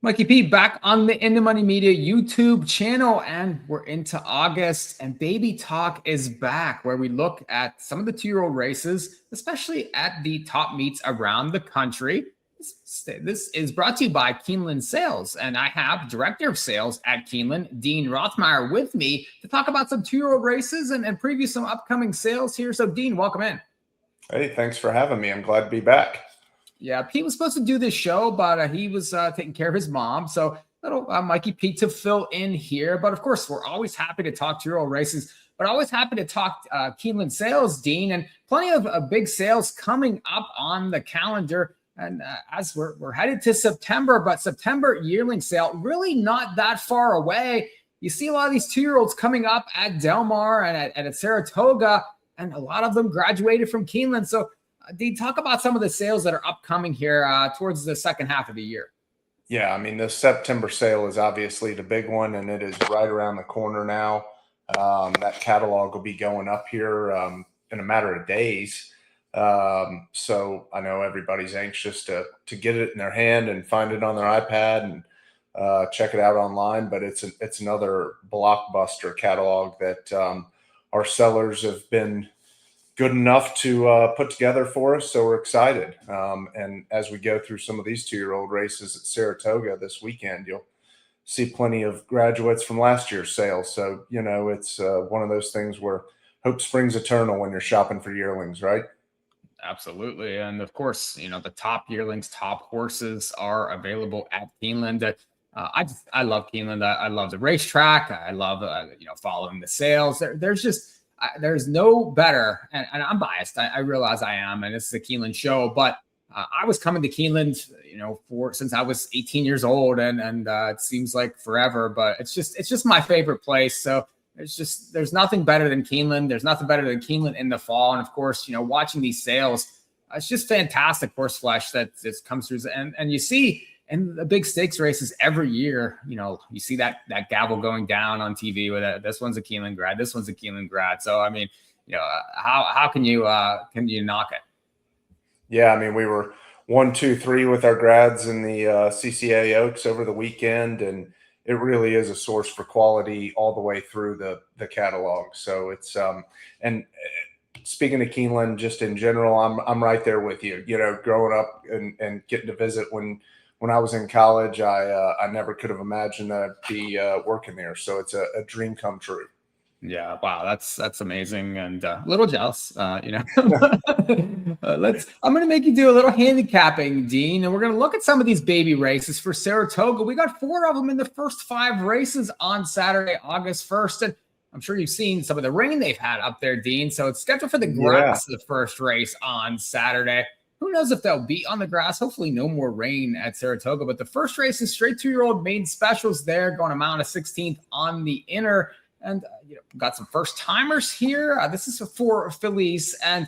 Mikee P back on the In the Money Media YouTube channel, and we're into August, and Baby Talk is back, where we look at some of the 2-year-old races, especially at the top meets around the country. This is brought to you by Keeneland Sales, and I have Director of Sales at Keeneland, Dean Roethemeier, with me to talk about some 2-year-old races and preview some upcoming sales here. So, Dean, welcome in. Hey, thanks for having me. I'm glad to be back. Yeah, Pete was supposed to do this show, but he was taking care of his mom. So little Mikee P to fill in here. But of course, we're always happy to talk 2-year-old races, but always happy to talk Keeneland Sales, Dean, and plenty of big sales coming up on the calendar. And as we're headed to September, but September Yearling Sale, really not that far away. You see a lot of these 2-year-olds coming up at Del Mar and at Saratoga, and a lot of them graduated from Keeneland. So Dean, talk about some of the sales that are upcoming here towards the second half of the year. Yeah, I mean, the September sale is obviously the big one, and it is right around the corner now. That catalog will be going up here in a matter of days. So I know everybody's anxious to get it in their hand and find it on their iPad and check it out online. But it's another blockbuster catalog that our sellers have been good enough to put together for us. So we're excited. And as we go through some of these 2-year-old races at Saratoga this weekend, you'll see plenty of graduates from last year's sale. So, you know, it's one of those things where hope springs eternal when you're shopping for yearlings, right? Absolutely. And of course, you know, the top yearlings, top horses are available at Keeneland. I love Keeneland. I love the racetrack. I love, following the sales. There's no better, and I'm biased. I realize I am, and this is a Keeneland show, but I was coming to Keeneland, since I was 18 years old, and it seems like forever, but it's just my favorite place. So there's nothing better than Keeneland. There's nothing better than Keeneland in the fall. And of course, watching these sales, it's just fantastic horse flesh that comes through. And you see in the big stakes races every year, you see that gavel going down on TV with this one's a Keeneland grad, this one's a Keeneland grad. So, I mean, how can you knock it? Yeah. I mean, we were 1, 2, 3 with our grads in the CCA Oaks over the weekend, and it really is a source for quality all the way through the catalog. So it's, and speaking of Keeneland, just in general, I'm right there with you, growing up and getting to visit when I was in college, I never could have imagined that I'd be working there. So it's a dream come true. Yeah. Wow. That's amazing. And a little jealous, I'm going to make you do a little handicapping, Dean, and we're going to look at some of these baby races for Saratoga. We got 4 of them in the first 5 races on Saturday, August 1st. And I'm sure you've seen some of the rain they've had up there, Dean. So it's scheduled for the grass, the first race on Saturday. Who knows if they'll be on the grass? Hopefully no more rain at Saratoga. But the first race is straight 2-year-old maiden specials there, going a mile and a 16th on the inner. And, got some first timers here. This is for fillies. And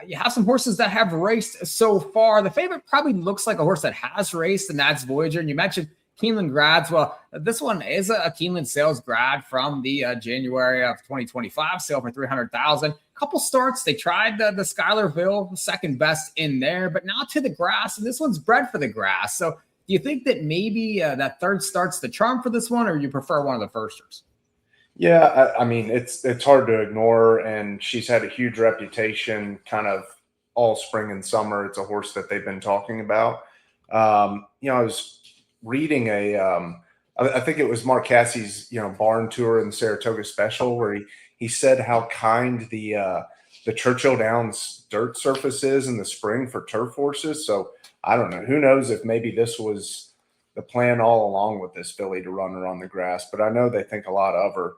you have some horses that have raced so far. The favorite probably looks like a horse that has raced, and that's Voyager. And you mentioned Keeneland grads. Well, this one is a Keeneland Sales grad from the January of 2025 sale for $300,000. Couple starts. They tried the Schuylerville, second best in there, but now to the grass, and this one's bred for the grass. So do you think that maybe that third start's the charm for this one, or you prefer one of the firsters? Yeah, I mean, it's hard to ignore, and she's had a huge reputation kind of all spring and summer. It's a horse that they've been talking about. I was reading I think it was Mark Cassie's, barn tour in the Saratoga Special, where he said how kind the Churchill Downs dirt surface is in the spring for turf horses. So I don't know. Who knows if maybe this was the plan all along with this filly to run her on the grass, but I know they think a lot of her.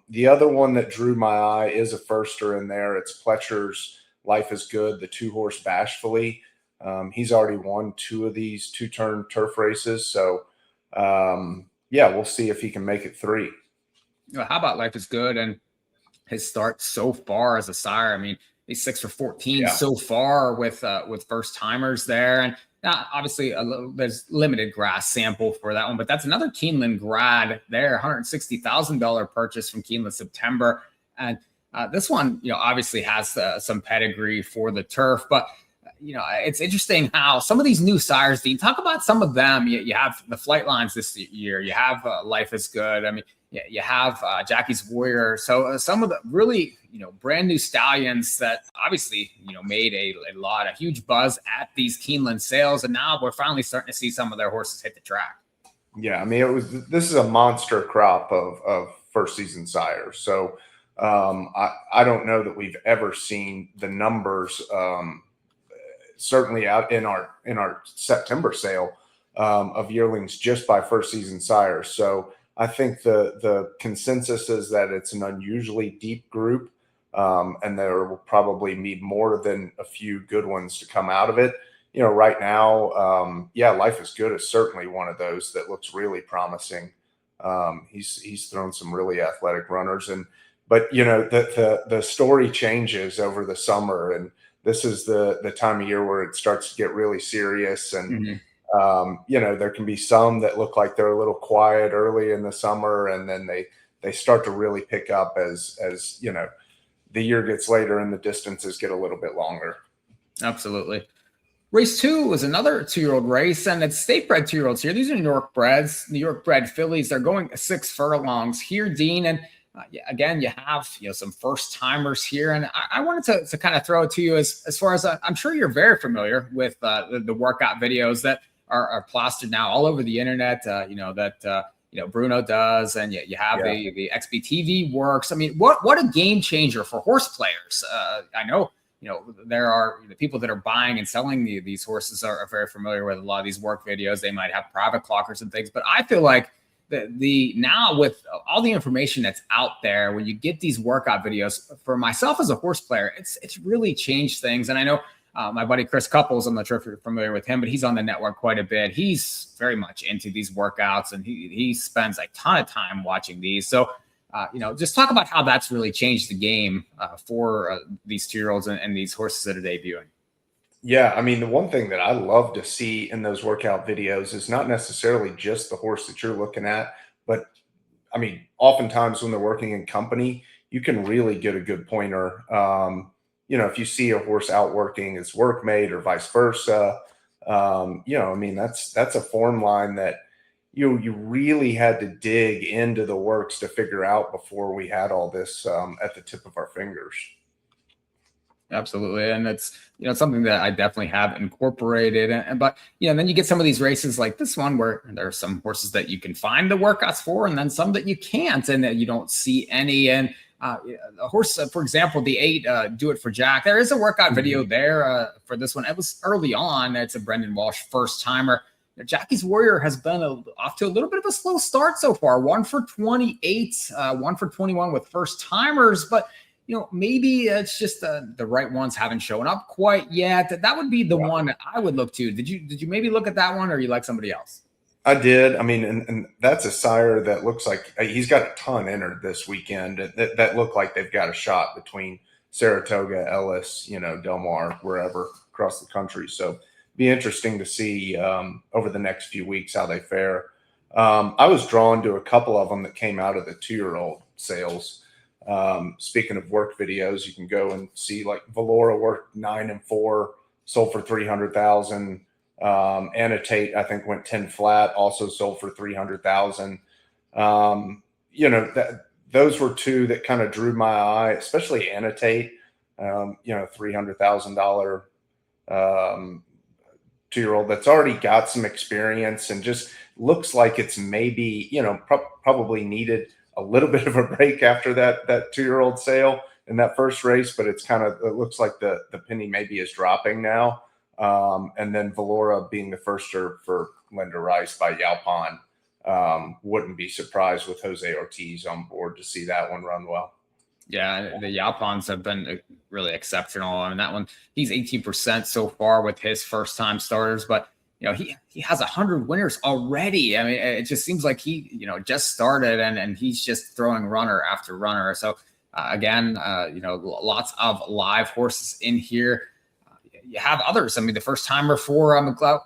The other one that drew my eye is a firster in there. It's Pletcher's Life is Good, the 2-horse Bashfully. He's already won 2 of these 2-turn turf races. So, we'll see if he can make it 3. How about Life is Good and his start so far as a sire? I mean, he's 6 for 14 so far with first timers there. And now, obviously, there's limited grass sample for that one, but that's another Keeneland grad there, $160,000 purchase from Keeneland September. And this one, obviously has some pedigree for the turf, but it's interesting how some of these new sires, Dean, talk about some of them. You have the flight lines this year. You have Life is Good. I mean, you have Jackie's Warrior. So some of the really, brand new stallions that obviously, made a huge buzz at these Keeneland sales. And now we're finally starting to see some of their horses hit the track. Yeah. I mean, this is a monster crop of first season sires. So I don't know that we've ever seen the numbers, certainly out in our September sale, of yearlings just by first season sires. So I think the consensus is that it's an unusually deep group, and there will probably be more than a few good ones to come out of it. Right now, Life is Good is certainly one of those that looks really promising. He's thrown some really athletic runners, but the story changes over the summer, and this is the time of year where it starts to get really serious. And there can be some that look like they're a little quiet early in the summer, and then they start to really pick up as the year gets later and the distances get a little bit longer. Absolutely. Race 2 was another 2-year-old race, and it's state bred 2-year-olds here. These are New York bred fillies. They're going 6 furlongs here, Dean. And again, you have some first timers here, and I wanted to kind of throw it to you as far as I'm sure you're very familiar with the workout videos that are plastered now all over the internet. Bruno does, and you have the XBTV works. I mean, what a game changer for horse players. I know there are the people that are buying and selling these horses are very familiar with a lot of these work videos. They might have private clockers and things, but I feel like the now with all the information that's out there, when you get these workout videos, for myself as a horse player, it's really changed things. And I know my buddy Chris Couples, I'm not sure if you're familiar with him, but he's on the network quite a bit. He's very much into these workouts, and he spends a ton of time watching these. So just talk about how that's really changed the game for these 2-year-olds and these horses that are debuting. Yeah, I mean, the one thing that I love to see in those workout videos is not necessarily just the horse that you're looking at, but I mean, oftentimes when they're working in company, you can really get a good pointer. If you see a horse out working its workmate or vice versa, I mean, that's a form line that you really had to dig into the works to figure out before we had all this at the tip of our fingers. Absolutely. And it's, something that I definitely have incorporated. But then you get some of these races like this one where there are some horses that you can find the workouts for, and then some that you can't, and that you don't see any. And a horse, for example, the 8, Do It for Jack, there is a workout video there for this one. It was early on. It's a Brendan Walsh first timer. Jackie's Warrior has been off to a little bit of a slow start so far. 1 for 28, 1 for 21 with first timers, but maybe it's just the right ones haven't shown up quite yet. That would be the one that I would look to. Did you maybe look at that one, or you like somebody else? I did. I mean, and that's a sire that looks like he's got a ton entered this weekend that look like they've got a shot between Saratoga, Ellis, Del Mar, wherever across the country. So be interesting to see over the next few weeks how they fare. I was drawn to a couple of them that came out of the 2-year-old sales. Speaking of work videos, you can go and see like Valora worked 9 and 4, sold for 300,000. Annotate, I think, went 10 flat, also sold for 300,000. Those were 2 that kind of drew my eye, especially Annotate. $300,000 2-year-old that's already got some experience and just looks like it's maybe probably needed a little bit of a break after that 2-year-old sale in that first race, but it looks like the penny maybe is dropping now. And then Valora being the first for Linda Rice by Yalpon. Wouldn't be surprised with Jose Ortiz on board to see that one run well. Yeah, the Yalpons have been really exceptional. I mean, that one, he's 18% so far with his first time starters, but he has 100 winners already. I mean, it just seems like he, just started and he's just throwing runner after runner. So again, lots of live horses in here. You have others. I mean, the first timer for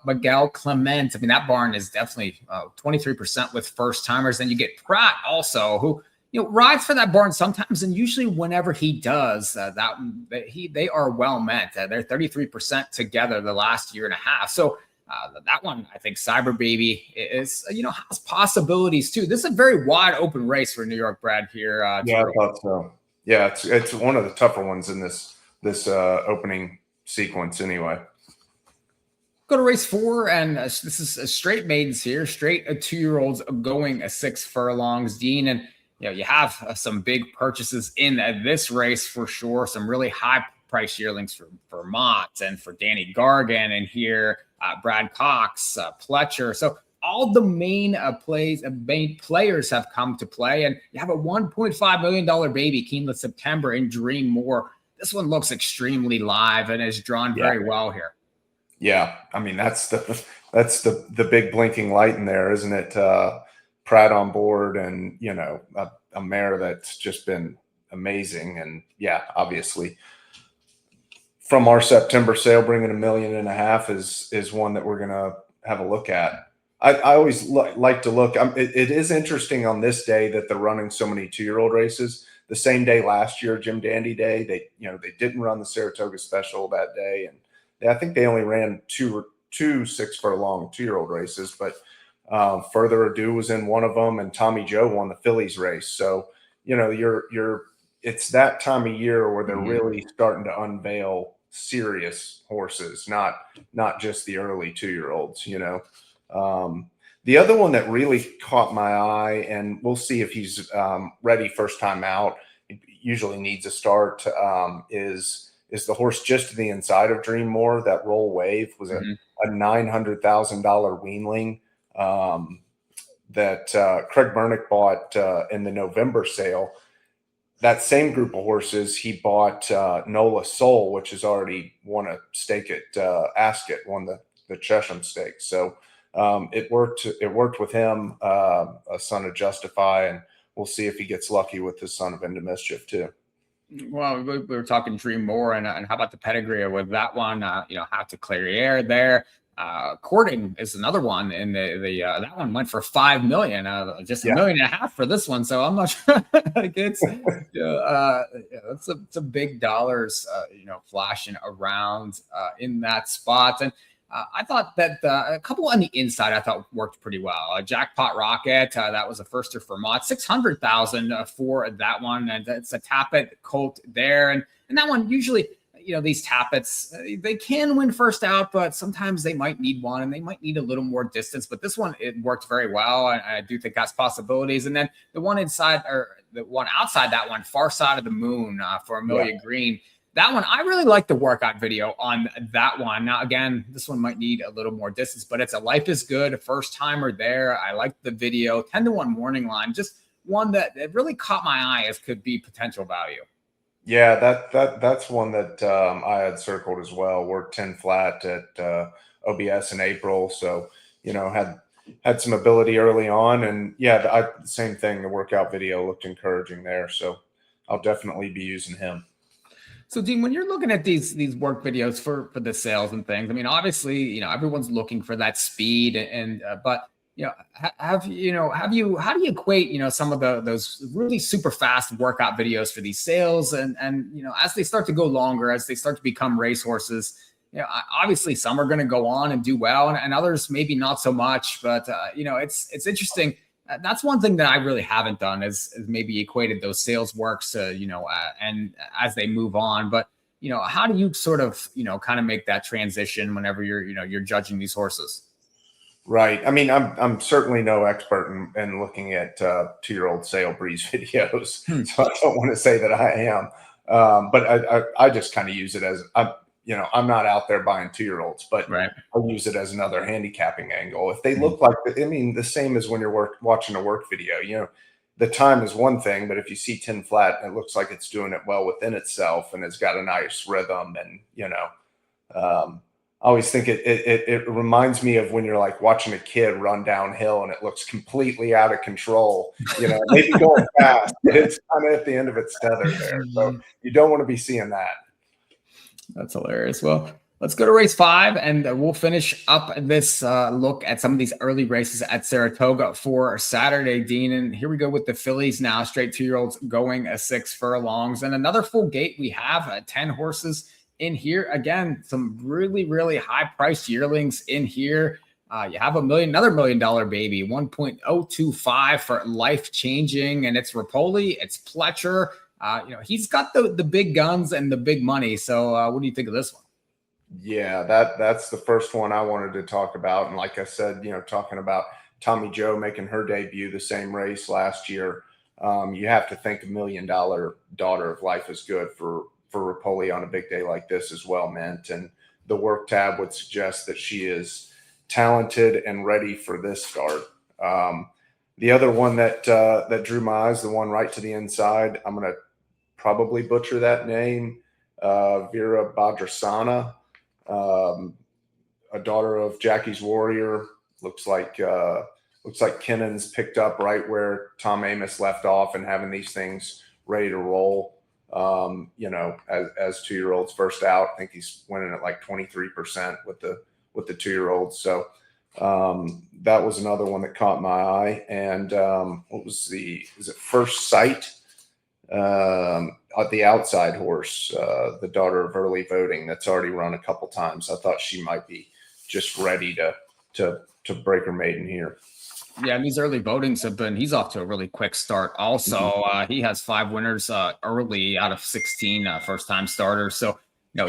Miguel Clement. I mean, that barn is definitely 23% with first timers. Then you get Pratt also, who rides for that barn sometimes, and usually whenever he does, they are well met. They're 33% together the last year and a half. So that one, I think Cyber Baby is, has possibilities too. This is a very wide open race for New York bred here. Yeah, I thought so. Yeah, it's one of the tougher ones in this opening sequence anyway. Go to race 4, and this is a straight maidens here, straight 2-year-olds going 6 furlongs, Dean, and you have some big purchases in this race for sure. Some really high price yearlings for Mott and for Danny Gargan, and here Brad Cox, Pletcher. So all the main players have come to play, and you have a $1.5 million baby, Keeneland September in Dream More. This one looks extremely live and is drawn very well here. Yeah, I mean that's the big blinking light in there, isn't it? Pratt on board, and a mare that's just been amazing, and yeah, obviously from our September sale, bringing $1.5 million is one that we're gonna have a look at. I always like to look. It is interesting on this day that they're running so many 2-year-old races. The same day last year, Jim Dandy Day, they didn't run the Saratoga Special that day, and I think they only ran two 6 furlong 2-year-old races. But Further Ado was in one of them, and Tommy Joe won the Phillies race. So it's that time of year where they're really starting to unveil serious horses, not just the early 2-year-olds. The other one that really caught my eye, and we'll see if he's ready first time out, usually needs a start, is the horse just to the inside of Dream More. That Roll Wave was a $900,000 weanling that Craig Bernick bought in the November sale. That same group of horses, he bought Nola Soul, which has already won a stake at Ascot, won the Chesham Stakes. So it worked with him, a son of Justify, and we'll see if he gets lucky with his son of Into Mischief too. Well, we were talking Dream More, and how about the pedigree with that one? How to clear air there. Courting is another one, and that one went for $5 million, just $1.5 million for this one. So I'm not sure. It's some big dollars, flashing around in that spot. And I thought that a couple on the inside I thought worked pretty well. Jackpot Rocket, that was a firster for Mott, $600,000 for that one, and it's a Tappet colt there, and that one usually. These Tappets, they can win first out, but sometimes they might need one, and they might need a little more distance. But this one, it worked very well, and I do think that's possibilities. And then the one inside, or the one outside that one, Far Side of the Moon for Amelia Green. That one, I really like the workout video on that one. Now, again, this one might need a little more distance, but it's a Life is Good, first timer there. I like the video. 10-1 morning line, just one that it really caught my eye as could be potential value. Yeah, that's one that I had circled as well. Worked 10 flat at OBS in April, so had some ability early on, and same thing. The workout video looked encouraging there, so I'll definitely be using him. So, Dean, when you're looking at these work videos for the sales and things, I mean, obviously, everyone's looking for that speed, and but. How do you equate, some of those really super fast workout videos for these sales, and as they start to go longer, as they start to become racehorses, obviously some are going to go on and do well, and others maybe not so much, but it's interesting. That's one thing that I really haven't done is maybe equated those sales works to, and as they move on, but how do you sort of, kind of make that transition whenever you're judging these horses? Right. I mean, I'm certainly no expert in looking at 2-year-old sale breeze videos, so I don't want to say that I am. But I just kind of use it as I'm not out there buying 2-year-olds, but I use it as another handicapping angle. If they look like, the same as when you're watching a work video. The time is one thing, but if you see 10 flat, it looks like it's doing it well within itself, and it's got a nice rhythm, and I always think it reminds me of when you're like watching a kid run downhill and it looks completely out of control. Maybe going fast, but it's kind of at the end of its tether there. So you don't want to be seeing that. That's hilarious. Well, Let's go to race 5, and we'll finish up this look at some of these early races at Saratoga for Saturday, Dean. And here we go with the fillies now, straight 2-year-olds going 6 furlongs. And another full gate. We have 10 horses in here. Again, some really, really high-priced yearlings in here. You have another $1 million baby, 1.025 for Life Changing, and it's Rapoli, it's Pletcher. He's got the big guns and the big money. So what do you think of this one? Yeah, that's the first one I wanted to talk about. And like I said, talking about Tommy Joe making her debut the same race last year, you have to think $1 million Daughter of Life is good for Rapoli on a big day like this as well, Mint. And the work tab would suggest that she is talented and ready for this start. The other one that drew my eyes, the one right to the inside, I'm going to probably butcher that name, Vera Badrasana. A daughter of Jackie's Warrior. Looks like Keeneland's picked up right where Tom Amos left off and having these things ready to roll. As 2-year-olds first out, I think he's winning at like 23% with the 2-year-olds. So that was another one that caught my eye. And is it First Sight? The outside horse, the daughter of early voting, that's already run a couple times. I thought she might be just ready to break her maiden here. Yeah, and these early votings he's off to a really quick start. Also, he has 5 winners early out of 16 first-time starters. So,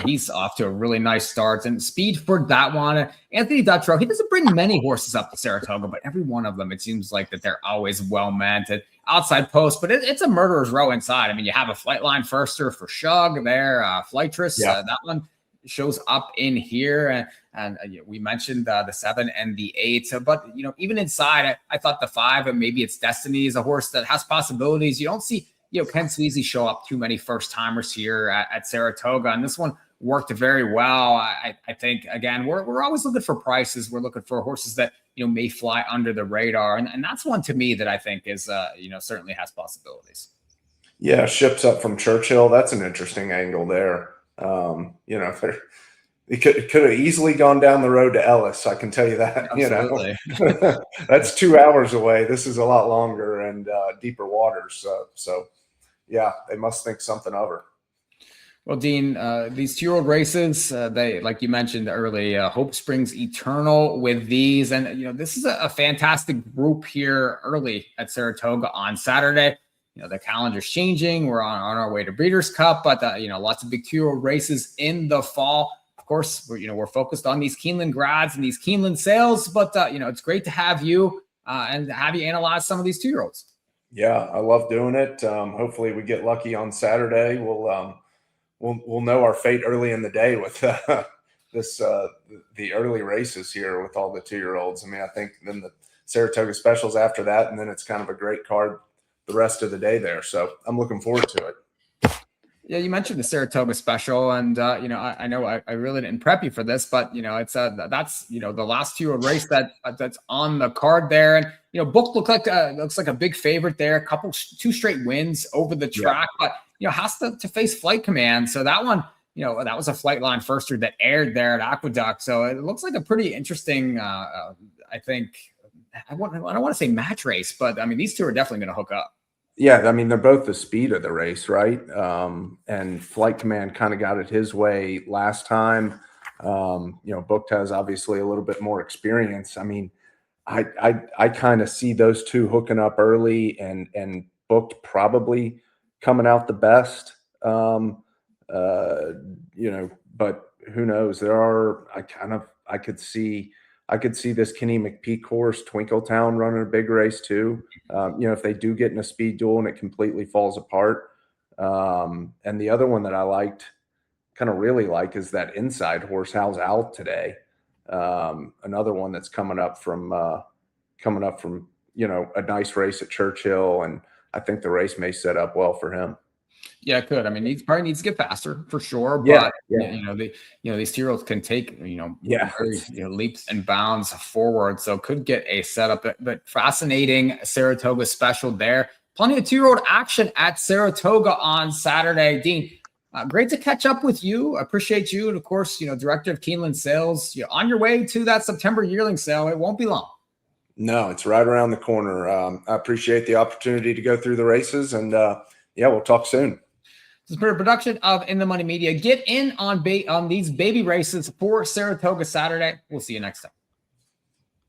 he's off to a really nice start. And speed for that one. Anthony Dutrow, he doesn't bring many horses up to Saratoga, but every one of them, it seems like that they're always well-meant. Outside post, but it's a murderer's row inside. I mean, you have a Flightline Firster for Shug there, Flightress. Yeah. That one shows up in here. And we mentioned the 7 and the 8. But, even inside, I thought the 5, and maybe it's Destiny, is a horse that has possibilities. You don't see Ken Sweezy show up too many first-timers here at Saratoga. And this one worked very well. I think, again, we're always looking for prices. We're looking for horses that, may fly under the radar. And that's one to me that I think is, certainly has possibilities. Yeah, Ships Up from Churchill. That's an interesting angle there. It could have easily gone down the road to Ellis. I can tell you that. Absolutely. That's 2 hours away. This is a lot longer and deeper waters. So, yeah, they must think something of her. Well, Dean, these 2-year-old races, they, like you mentioned early, Hope Springs Eternal with these. And, this is a fantastic group here early at Saratoga on Saturday. The calendar's changing. We're on our way to Breeders' Cup, but, lots of big 2-year-old races in the fall. Of course, we're focused on these Keeneland grads and these Keeneland sales, but, it's great to have you and have you analyze some of these 2-year-olds. Yeah, I love doing it. Hopefully we get lucky on Saturday. We'll know our fate early in the day with the early races here with all the 2-year-olds. I mean, I think then the Saratoga Specials after that, and then it's kind of a great card the rest of the day there. So I'm looking forward to it. Yeah, you mentioned the Saratoga Special, and I know I really didn't prep you for this, but it's that's the last 2-year-old race that's on the card there, and Book looks like a big favorite there, 2 straight wins over the track, but has to face Flight Command, so that one that was a Flightline Firster that aired there at Aqueduct, so it looks like a pretty interesting. I think I don't want to say match race, but I mean these 2 are definitely going to hook up. Yeah, I mean, they're both the speed of the race, right? And Flight Command kind of got it his way last time. Booked has obviously a little bit more experience. I mean, I kind of see those 2 hooking up early and Booked probably coming out the best. But who knows? I could see this Kenny McPeak horse, Twinkletown, running a big race too. If they do get in a speed duel and it completely falls apart. And the other one that I really like is that inside horse, How's Out today. Another one that's coming up from a nice race at Churchill, and I think the race may set up well for him. Yeah, it could. I mean, he probably needs to get faster for sure. But these 2-year-olds can take leaps and bounds forward, so could get a setup. But fascinating Saratoga Special there. Plenty of 2-year-old action at Saratoga on Saturday. Dean, Great to catch up with you. I appreciate you. And of course, Director of Keeneland Sales, you're on your way to that September yearling sale. It won't be long. No, it's right around the corner. I appreciate the opportunity to go through the races, and we'll talk soon. This has been a production of In the Money Media. Get in on these baby races for Saratoga Saturday. We'll see you next time.